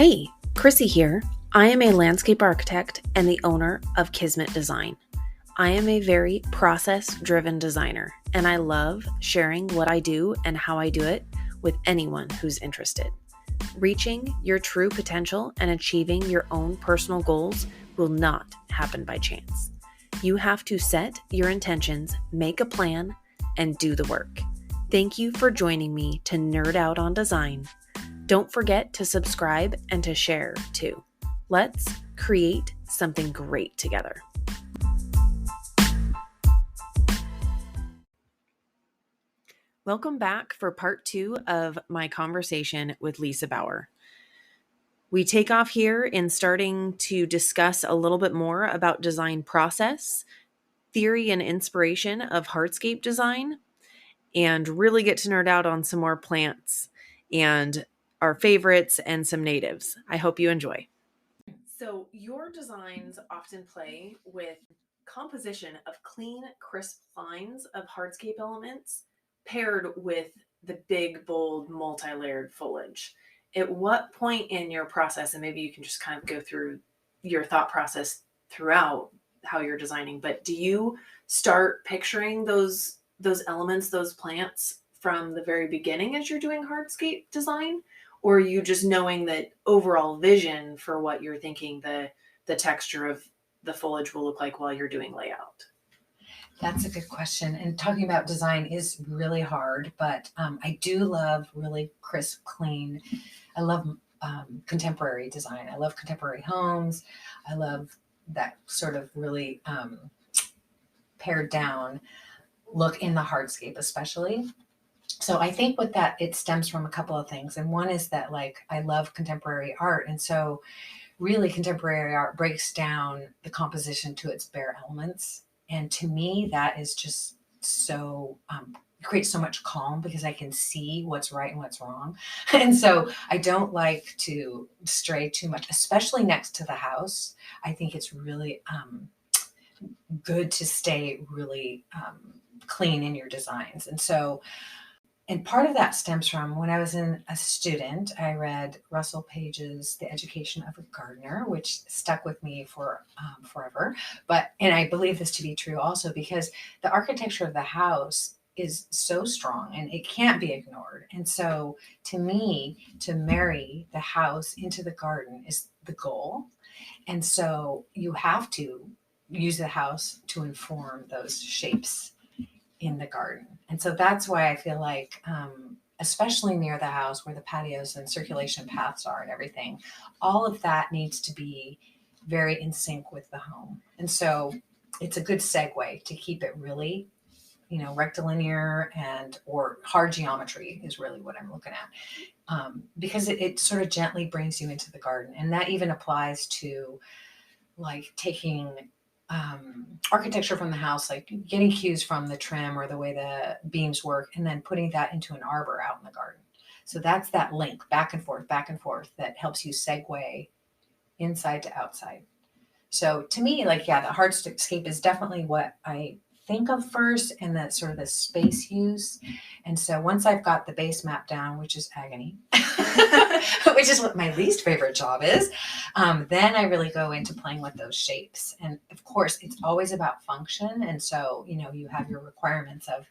Hey, Chrissy here. I am a landscape architect and the owner of Kismet Design. I am a very process-driven designer, and I love sharing what I do and how I do it with anyone who's interested. Reaching your true potential and achieving your own personal goals will not happen by chance. You have to set your intentions, make a plan, and do the work. Thank you for joining me to nerd out on design. Don't forget to subscribe and to share too. Let's create something great together. Welcome back for part 2 of my conversation with Lisa Bauer. We take off here in starting to discuss a little bit more about design process, theory and inspiration of hardscape design, and really get to nerd out on some more plants and our favorites and some natives. I hope you enjoy. So your designs often play with composition of clean, crisp lines of hardscape elements paired with the big, bold, multi-layered foliage. At what point in your process, and maybe you can just kind of go through your thought process throughout how you're designing, but do you start picturing those elements, those plants from the very beginning as you're doing hardscape design? Or are you just knowing that overall vision for what you're thinking the texture of the foliage will look like while you're doing layout? That's a good question. And talking about design is really hard, but I do love really crisp, clean. I love contemporary design. I love contemporary homes. I love that sort of really pared down look in the hardscape, especially. So I think with that, it stems from a couple of things. And one is that, like, I love contemporary art. And so really contemporary art breaks down the composition to its bare elements. And to me, that is just so, creates so much calm because I can see what's right and what's wrong. And so I don't like to stray too much, especially next to the house. I think it's really good to stay really clean in your designs. And part of that stems from when I was a student, I read Russell Page's The Education of a Gardener, which stuck with me for forever. And I believe this to be true also because the architecture of the house is so strong and it can't be ignored. And so to me, to marry the house into the garden is the goal. And so you have to use the house to inform those shapes in the garden. And so that's why I feel like, especially near the house where the patios and circulation paths are and everything, all of that needs to be very in sync with the home. And so it's a good segue to keep it really, rectilinear or hard geometry is really what I'm looking at. Because it sort of gently brings you into the garden. And that even applies to like taking architecture from the house, like getting cues from the trim or the way the beams work, and then putting that into an arbor out in the garden. So that's that link back and forth that helps you segue inside to outside. So to me, the hardscape is definitely what I think of first, and that sort of the space use. And so once I've got the base map down, which is agony, which is what my least favorite job is, then I really go into playing with those shapes. And of course, it's always about function. And so, you have your requirements of,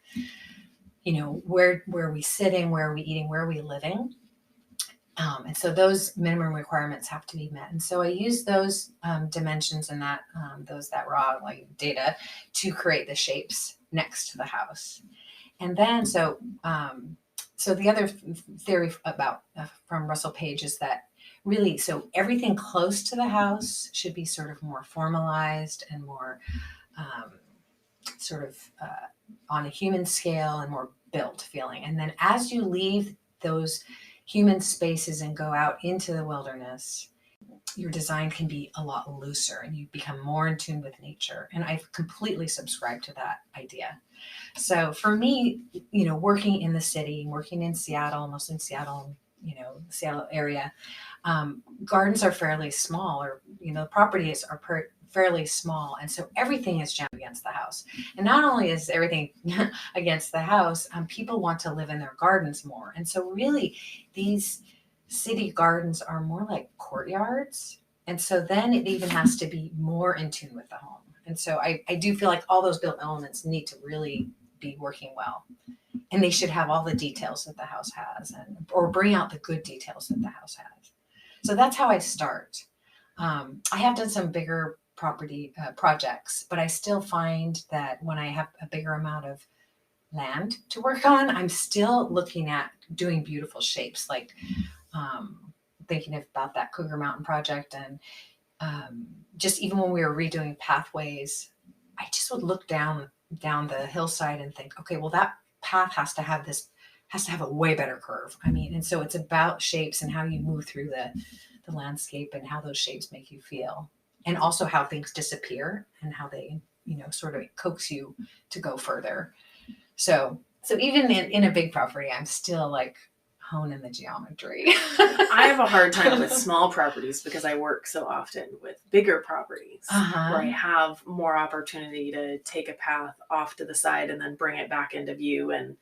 where are we sitting, where are we eating, where are we living? And so those minimum requirements have to be met. And so I use those dimensions and that raw data to create the shapes next to the house. And then so the other theory about from Russell Page is that really, so everything close to the house should be sort of more formalized and more on a human scale and more built feeling. And then as you leave those human spaces and go out into the wilderness, your design can be a lot looser and you become more in tune with nature. And I've completely subscribed to that idea. So for me, working in the city, working in Seattle, mostly in Seattle, Seattle area, gardens are fairly small, or, properties are fairly small. And so everything is jammed against the house. And not only is everything against the house, people want to live in their gardens more. And so really these city gardens are more like courtyards. And so then it even has to be more in tune with the home. And so I do feel like all those built elements need to really be working well. And they should have all the details that the house has, or bring out the good details that the house has. So that's how I start. I have done some bigger property projects, but I still find that when I have a bigger amount of land to work on, I'm still looking at doing beautiful shapes, like thinking about that Cougar Mountain project. And just even when we were redoing pathways, I just would look down the hillside and think, okay, well, that path has to have a way better curve. I mean, and so it's about shapes and how you move through the landscape and how those shapes make you feel, and also how things disappear and how they, sort of coax you to go further. So even in a big property, I'm still like honing the geometry. I have a hard time with small properties because I work so often with bigger properties where I have more opportunity to take a path off to the side and then bring it back into view. And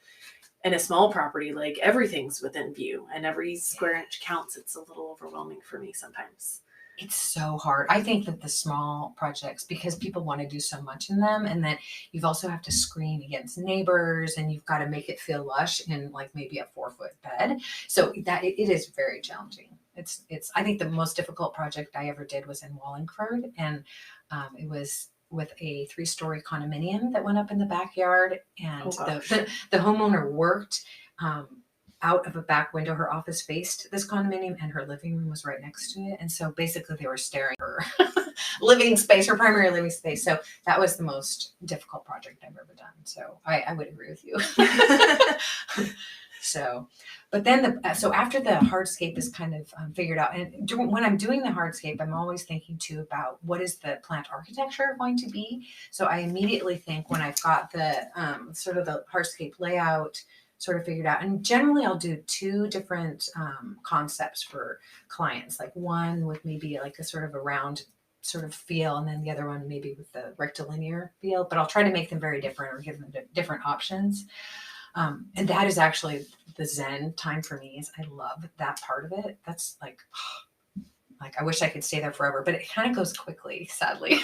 in a small property, like everything's within view and every square inch counts. It's a little overwhelming for me sometimes. It's so hard. I think that the small projects, because people want to do so much in them, and then you've also have to screen against neighbors, and you've got to make it feel lush in like maybe a 4-foot bed. So that it is very challenging. It's. I think the most difficult project I ever did was in Wallingford, and it was with a 3-story condominium that went up in the backyard, and the homeowner worked out of a back window. Her office faced this condominium and her living room was right next to it. And so basically they were staring at her living space, her primary living space. So that was the most difficult project I've ever done. So I would agree with you. So, but then so after the hardscape is kind of figured out, and when I'm doing the hardscape, I'm always thinking too about what is the plant architecture going to be. So I immediately think, when I've got the sort of the hardscape layout sort of figured out, and generally I'll do 2 different concepts for clients, like one with maybe like a sort of a round sort of feel, and then the other one maybe with the rectilinear feel, but I'll try to make them very different or give them different options. And that is actually the Zen time for me. Is I love that part of it. That's like I wish I could stay there forever, but it kind of goes quickly, sadly.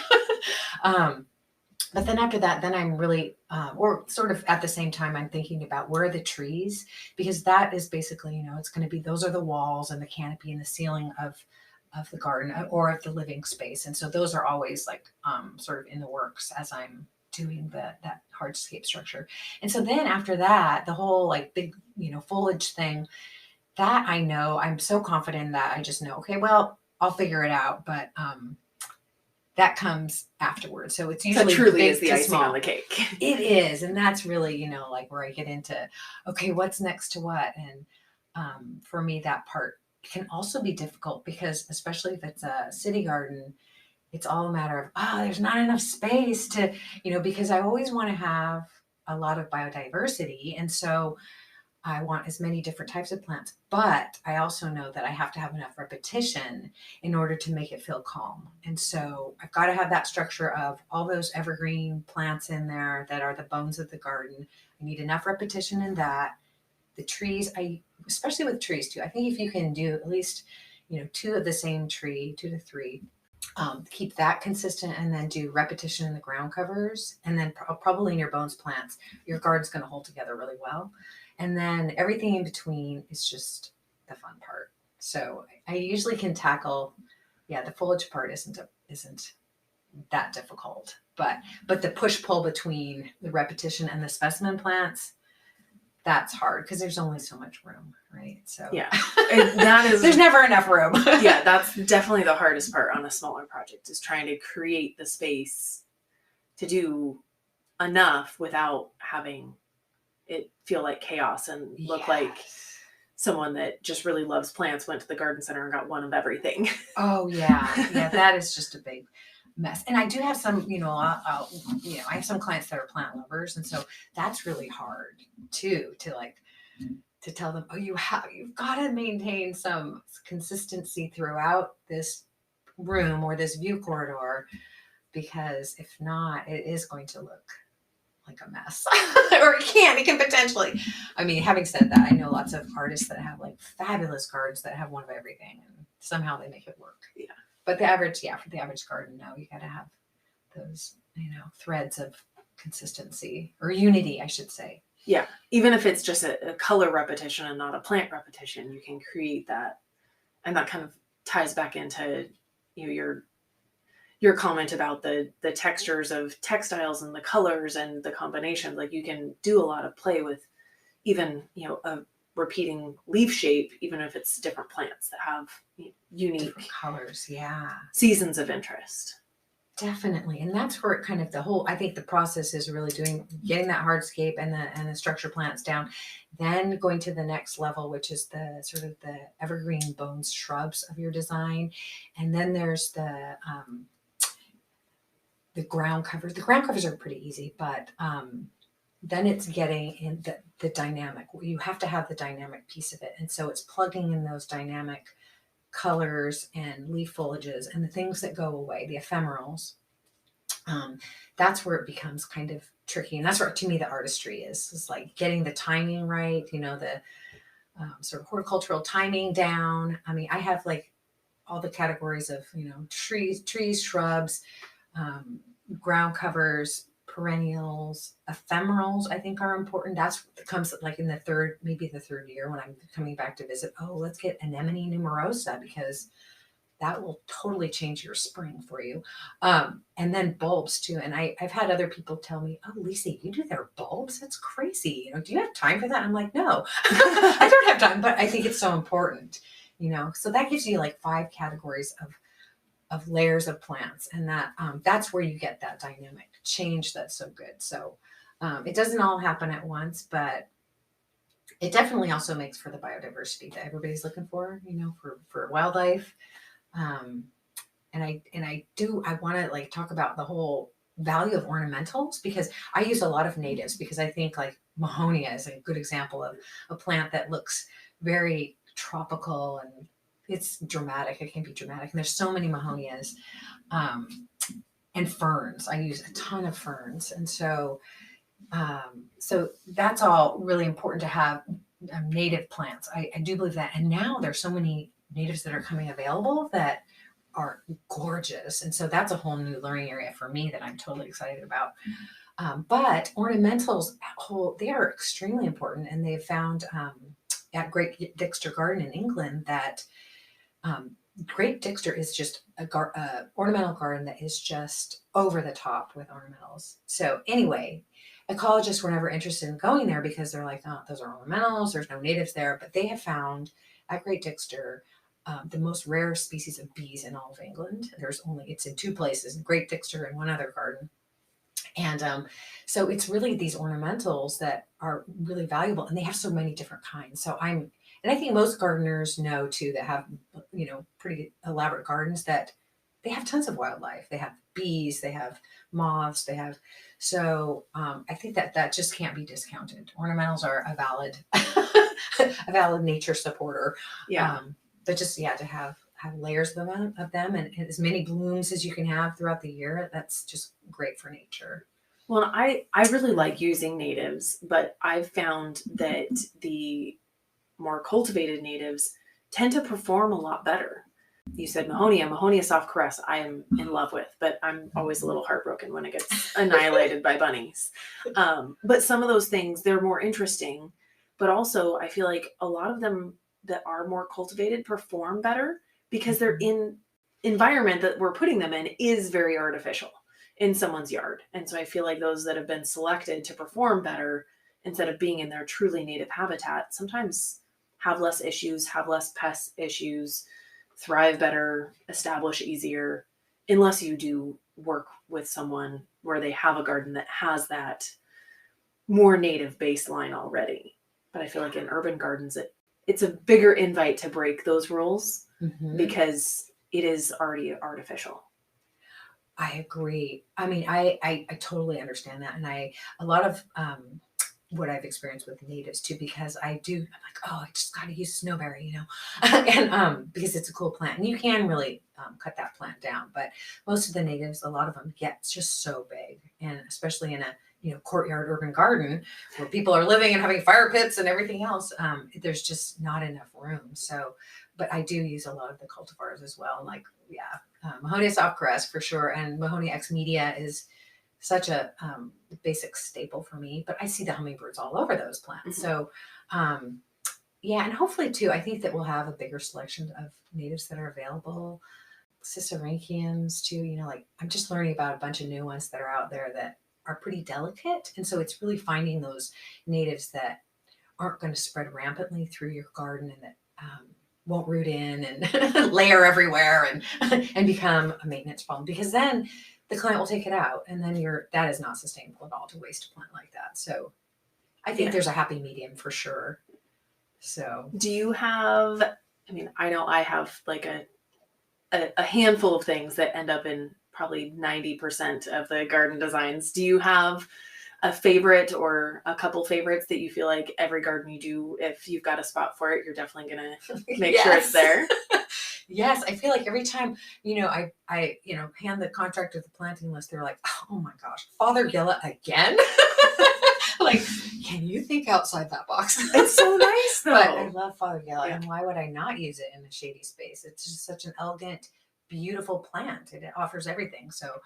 But then after that, then I'm really, or sort of at the same time, I'm thinking about where are the trees, because that is basically, it's going to be, those are the walls and the canopy and the ceiling of the garden or of the living space. And so those are always like sort of in the works as I'm doing that hardscape structure. And so then after that, the whole like big, foliage thing, that I know, I'm so confident that I just know, okay, well, I'll figure it out. But that comes afterwards. So it's usually that truly big is the to icing small. on the cake. It is. And that's really, like where I get into, okay, what's next to what? And for me, that part can also be difficult because, especially if it's a city garden, it's all a matter of, there's not enough space to, because I always want to have a lot of biodiversity. And so I want as many different types of plants, but I also know that I have to have enough repetition in order to make it feel calm. And so I've got to have that structure of all those evergreen plants in there that are the bones of the garden. I need enough repetition in that. The trees, especially with trees too, I think if you can do at least, 2 of the same tree, 2 to 3, keep that consistent, and then do repetition in the ground covers, and then probably in your bones plants, your garden's going to hold together really well. And then everything in between is just the fun part. So I usually can tackle, the foliage part isn't that difficult, but the push pull between the repetition and the specimen plants, that's hard because there's only so much room, right? So yeah, that is, there's never enough room. Yeah, that's definitely the hardest part on a smaller project, is trying to create the space to do enough without having it feel like chaos and look like someone that just really loves plants went to the garden center and got one of everything. Oh yeah, that is just a big mess. And I do have some, I have some clients that are plant lovers, and so that's really hard too, to tell them, you've got to maintain some consistency throughout this room or this view corridor, because if not, it is going to look like a mess. Or it can potentially. I mean, having said that, I know lots of artists that have like fabulous gardens that have one of everything, and somehow they make it work. Yeah. But the average, for the average garden, no, you got to have those, threads of consistency or unity, I should say. Yeah. Even if it's just a color repetition and not a plant repetition, you can create that. And that kind of ties back into, your comment about the textures of textiles and the colors and the combinations. Like, you can do a lot of play with even, a repeating leaf shape, even if it's different plants that have unique different colors. Yeah. Seasons of interest. Definitely. And that's where it kind of I think the process is really getting that hardscape and the structure plants down, then going to the next level, which is the sort of the evergreen bones shrubs of your design. And then there's the ground covers. The ground covers are pretty easy, but then it's getting in the dynamic. You have to have the dynamic piece of it. And so it's plugging in those dynamic colors and leaf foliages and the things that go away, the ephemerals. That's where it becomes kind of tricky. And that's where, to me, the artistry is like getting the timing right, the sort of horticultural timing down. I mean, I have like all the categories of, trees, shrubs, ground covers, perennials, ephemerals, I think are important. That's comes like in the third year when I'm coming back to visit. Oh, let's get anemone numerosa, because that will totally change your spring for you. And then bulbs too. And I've had other people tell me, oh, Lisa, you do their bulbs? That's crazy. Do you have time for that? I'm like, no, I don't have time, but I think it's so important, so that gives you like 5 categories of layers of plants. And that's where you get that dynamic change. That's so good. So it doesn't all happen at once, but it definitely also makes for the biodiversity that everybody's looking for, for wildlife. And I want to like talk about the whole value of ornamentals, because I use a lot of natives, because I think like Mahonia is a good example of a plant that looks very tropical and it's dramatic. It can be dramatic. And there's so many Mahonias, and ferns. I use a ton of ferns. And so that's all really important to have native plants. I do believe that. And now there's so many natives that are coming available that are gorgeous. And so that's a whole new learning area for me that I'm totally excited about. But ornamentals, they are extremely important. And they've found at Great Dixter Garden in England that Great Dixter is just a ornamental garden that is just over the top with ornamentals. So anyway, ecologists were never interested in going there because they're like, oh, those are ornamentals. There's no natives there. But they have found at Great Dixter the most rare species of bees in all of England. It's in 2 places, Great Dixter and one other garden. And so it's really these ornamentals that are really valuable, and they have so many different kinds. And I think most gardeners know too, that have, pretty elaborate gardens, that they have tons of wildlife. They have bees, they have moths, I think that just can't be discounted. Ornamentals are a valid nature supporter. Yeah. But just, to have layers of them and as many blooms as you can have throughout the year, that's just great for nature. Well, I really like using natives, but I've found that the more cultivated natives tend to perform a lot better. You said Mahonia soft caress, I am in love with, but I'm always a little heartbroken when it gets annihilated by bunnies. But some of those things, they're more interesting, but also I feel like a lot of them that are more cultivated perform better because they're in environment that we're putting them in is very artificial in someone's yard. And so I feel like those that have been selected to perform better instead of being in their truly native habitat sometimes have less issues, have less pest issues, thrive better, establish easier, unless you do work with someone where they have a garden that has that more native baseline already. But I feel like in urban gardens, it's a bigger invite to break those rules because it is already artificial. I agree. I mean, I totally understand that. And a lot of what I've experienced with natives too, because I'm like, oh, I just got to use snowberry, and because it's a cool plant and you can really cut that plant down. But most of the natives, a lot of them get just so big, and especially in courtyard urban garden where people are living and having fire pits and everything else. There's just not enough room. So, but I do use a lot of the cultivars as well. Like, Mahonia softgrass for sure. And Mahonia ex media is such a basic staple for me, but I see the hummingbirds all over those plants. So, and hopefully too, I think that we'll have a bigger selection of natives that are available. Sisyrinchiums too, like I'm just learning about a bunch of new ones that are out there that are pretty delicate. And so it's really finding those natives that aren't going to spread rampantly through your garden and that won't root in and layer everywhere and become a maintenance problem, because then the client will take it out and then that is not sustainable at all to waste a plant like that. So I think there's a happy medium for sure. So do you have, I know I have like a handful of things that end up in probably 90% of the garden designs. Do you have a favorite or a couple favorites that you feel like every garden you do, if you've got a spot for it, you're definitely going to make sure it's there? Yes. I feel like every time, I hand the contractor the planting list, they're like, oh my gosh, Fothergilla again? Like, can you think outside that box? It's so nice though. But I love Fothergilla, and why would I not use it in a shady space? It's just such an elegant, beautiful plant. It offers everything. So,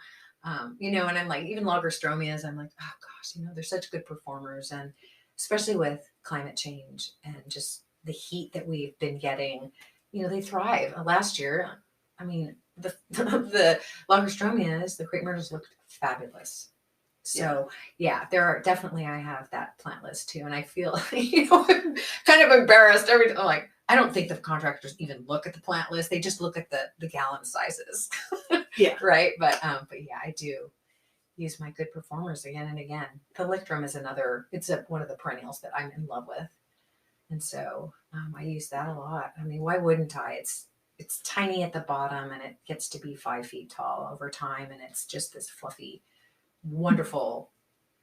and I'm like, even Lagerstromias, I'm like, oh gosh, they're such good performers, and especially with climate change and just the heat that we've been getting, they thrive. Last year, the Lagerstromias, the crepe myrtles looked fabulous. So there are definitely, I have that plant list too. And I feel, I'm kind of embarrassed every time. Like, I don't think the contractors even look at the plant list. They just look at the gallon sizes. Right. But I do use my good performers again and again. Calictrum is it's one of the perennials that I'm in love with. And so I use that a lot. Why wouldn't I? It's tiny at the bottom and it gets to be 5 feet tall over time. And it's just this fluffy, wonderful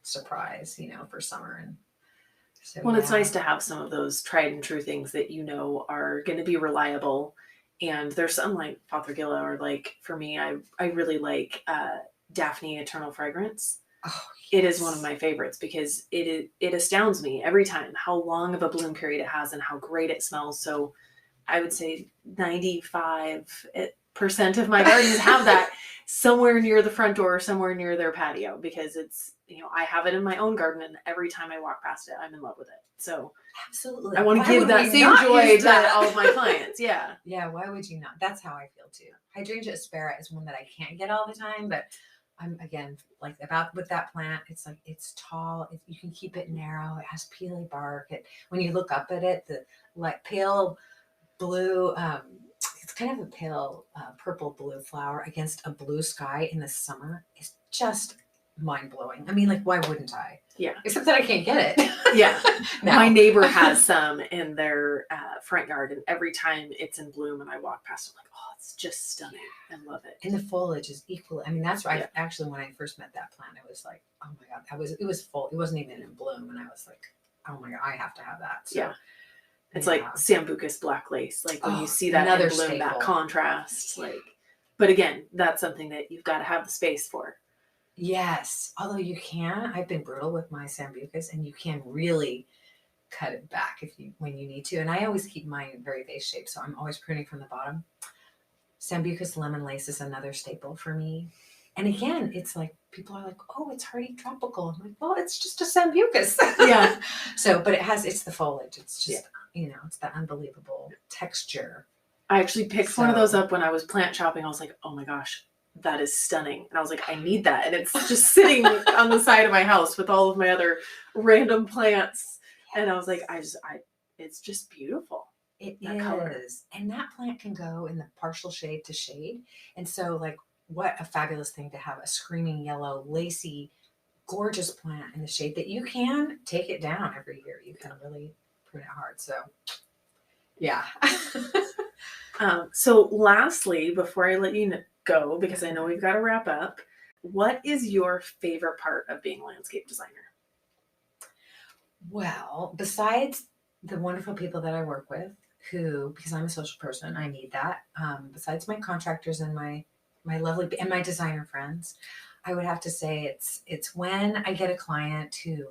surprise, for summer. And so, it's nice to have some of those tried and true things that are going to be reliable. And there's some like Fothergilla, or like for me, I really like Daphne Eternal Fragrance. Oh, yes. It is one of my favorites because it astounds me every time how long of a bloom period it has and how great it smells. So I would say 95% of my gardens have that somewhere near the front door, somewhere near their patio, because it's, I have it in my own garden, and every time I walk past it, I'm in love with it. So absolutely, I want to give that same joy to all of my clients. Yeah. Why would you not? That's how I feel too. Hydrangea aspera is one that I can't get all the time, but I'm again like with that plant. It's like it's tall. You can keep it narrow. It has peely bark. When you look up at it, the like pale blue. It's kind of a pale purple blue flower against a blue sky in the summer is just mind blowing. Like, why wouldn't I? Yeah. Except that I can't get it. Yeah. My neighbor has some in their front yard, and every time it's in bloom and I walk past, I'm like, oh, it's just stunning. I love it. And the foliage is equally. That's why actually when I first met that plant, I was like, oh my God, it was full. It wasn't even in bloom, and I was like, oh my God, I have to have that. So, it's like Sambucus black lace. Like when you see that in bloom, staple. That contrast. But again, that's something that you've got to have the space for. Yes. Although I've been brutal with my Sambucus, and you can really cut it back when you need to. And I always keep mine very vase shaped, so I'm always pruning from the bottom. Sambucus lemon lace is another staple for me. And again, it's like people are like, oh, it's hardy tropical. I'm like, well, it's just a Sambucus. Yeah. So, but it's the foliage. It's just, it's that unbelievable texture. I actually picked one of those up when I was plant shopping. I was like, oh my gosh, that is stunning. And I was like, I need that. And it's just sitting on the side of my house with all of my other random plants. Yes. And I was like, it's just beautiful. It is. Color. And that plant can go in the partial shade to shade. And so like, what a fabulous thing to have a screaming yellow, lacy, gorgeous plant in the shade that you can take it down every year. You can really prune it hard. So, yeah. So lastly, before I let you go, because I know we've got to wrap up, what is your favorite part of being a landscape designer? Well, besides the wonderful people that I work with, because I'm a social person, I need that. Besides my contractors and my my lovely and my designer friends, I would have to say it's when I get a client who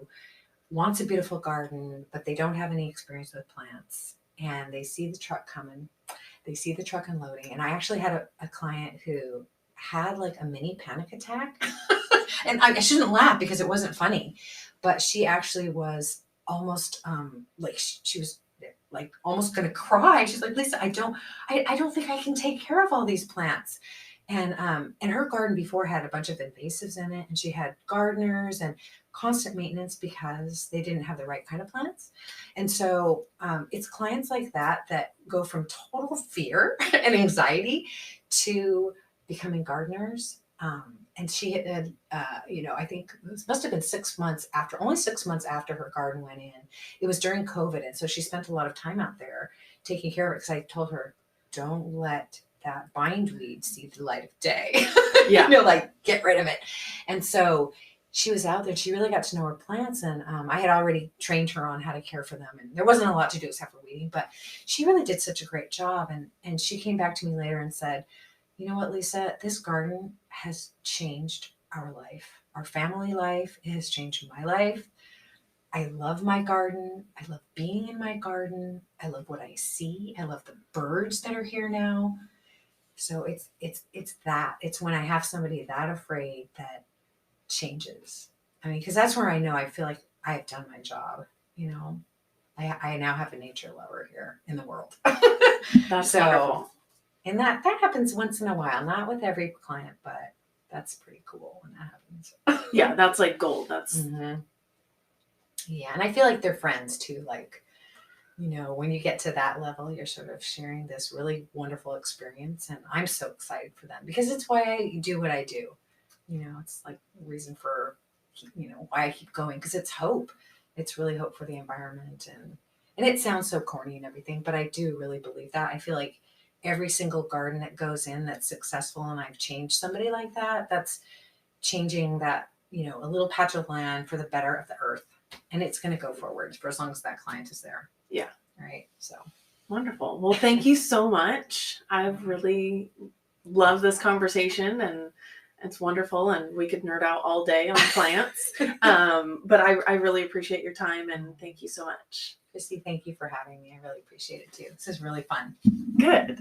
wants a beautiful garden, but they don't have any experience with plants, and they see the truck coming, they see the truck unloading. And I actually had a client who had like a mini panic attack. And I shouldn't laugh because it wasn't funny, but she actually was almost like she was like almost gonna cry. She's like, Lisa, I don't think I can take care of all these plants. And her garden before had a bunch of invasives in it, and she had gardeners and constant maintenance because they didn't have the right kind of plants. And so it's clients like that that go from total fear and anxiety to becoming gardeners. And she had, I think this must have been 6 months after, only 6 months after her garden went in. It was during COVID. And so she spent a lot of time out there taking care of it, because I told her, don't let that bindweed see the light of day. Yeah. Like get rid of it. And so she was out there. She really got to know her plants. And I had already trained her on how to care for them. And there wasn't a lot to do except for weeding, but she really did such a great job. And she came back to me later and said, you know what, Lisa, this garden has changed our life, our family life. It has changed my life. I love my garden. I love being in my garden. I love what I see. I love the birds that are here now. So it's that. It's when I have somebody that afraid that changes. I mean, because that's where I know I feel like I have done my job. I now have a nature lover here in the world. That's so wonderful. And that happens once in a while, not with every client, but that's pretty cool when that happens. Yeah, that's like gold. That's Yeah, and I feel like they're friends too. Like, when you get to that level, you're sort of sharing this really wonderful experience, and I'm so excited for them because it's why I do what I do. It's like a reason for, why I keep going, because it's hope. It's really hope for the environment, and it sounds so corny and everything, but I do really believe that. I feel like every single garden that goes in that's successful, and I've changed somebody like that, that's changing that, a little patch of land for the better of the earth. And it's going to go forward for as long as that client is there. Yeah. Right. So wonderful. Well, thank you so much. I've really loved this conversation, and it's wonderful, and we could nerd out all day on plants. But I really appreciate your time, and thank you so much. Christy, thank you for having me. I really appreciate it too. This is really fun. Good.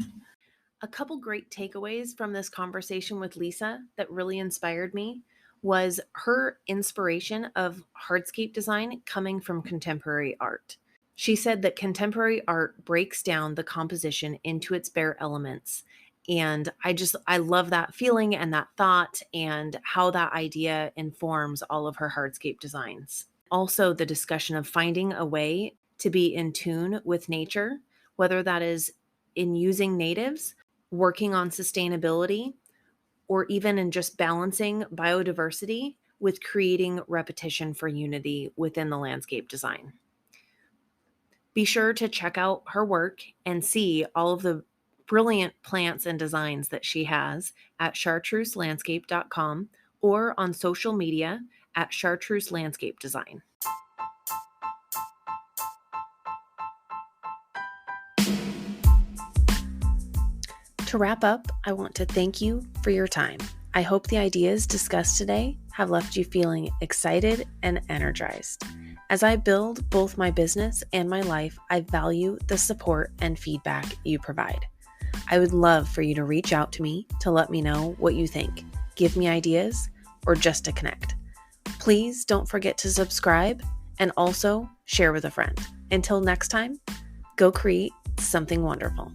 A couple great takeaways from this conversation with Lisa that really inspired me was her inspiration of hardscape design coming from contemporary art. She said that contemporary art breaks down the composition into its bare elements. And I love that feeling and that thought, and how that idea informs all of her hardscape designs. Also, the discussion of finding a way to be in tune with nature, whether that is in using natives, working on sustainability, or even in just balancing biodiversity with creating repetition for unity within the landscape design. Be sure to check out her work and see all of the brilliant plants and designs that she has at chartreuselandscape.com or on social media at Chartreuse Landscape Design. To wrap up, I want to thank you for your time. I hope the ideas discussed today have left you feeling excited and energized. As I build both my business and my life, I value the support and feedback you provide. I would love for you to reach out to me to let me know what you think, give me ideas, or just to connect. Please don't forget to subscribe and also share with a friend. Until next time, go create something wonderful.